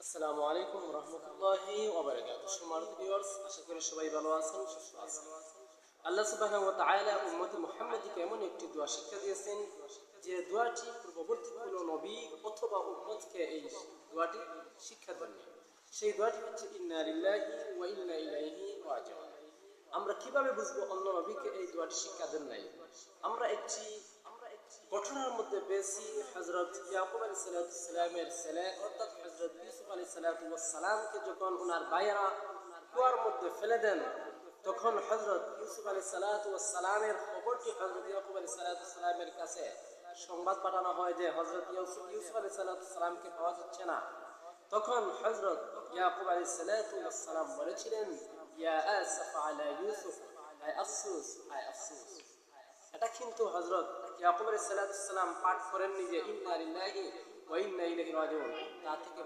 আসসালামু আলাইকুম রহমতুল্লাহি ওয়া বারাকাতুহু। সম্মানিত ভিউয়ার্স, আশা করি সবাই ভালো আছেন, সুস্থ আছেন। আল্লাহ সুবহানাহু ওয়া তাআলা উম্মতে মুহাম্মাদীকে এমন একটি দোয়া শিক্ষা দিয়েছেন যে দোয়াটি পূর্ববর্তী কোনো নবী অথবা উম্মতকে এই দোয়াটি শিক্ষা দেননি। সেই দোয়াটি হচ্ছে ইন্না লিল্লাহি ওয়া ইন্না ইলাইহি রাজিউন। আমরা কিভাবে বুঝবো অন্য নবীকে এই দোয়াটি শিক্ষা দেন নাই? আমরা একটি ঘটনার মধ্যে পেয়েছি হযরত ইয়াকুব আলাইহিস সালামের ছেলে অর্থাৎ হযরত ইউসুফ আলাইহিস সালামকে যখন ওনার ভাইয়েরা কুয়ার মধ্যে ফেলে দেন, তখন হযরত ইউসুফ আলাইহিস সালামের খবরটি হযরত ইয়াকুব আলাইহিস সালামের কাছে সংবাদ পাঠানো হয় যে হযরত ইউসুফ আলাইহিস সালামকে পাওয়া যাচ্ছে না। তখন হযরত ইয়াকুব আলাইহিস সালাম বলেছিলেন, ইয়া আসাফ আলা ইউসুফ, আয় আফসোস, আয় আফসোস। এটা কিন্তু হযরত ইয়াকুব আলাইহিস সালাম পাঠ করেননি যে ইন্না লিল্লাহি ওয়া ইন্না ইলাইহি রাজিউন। তা থেকে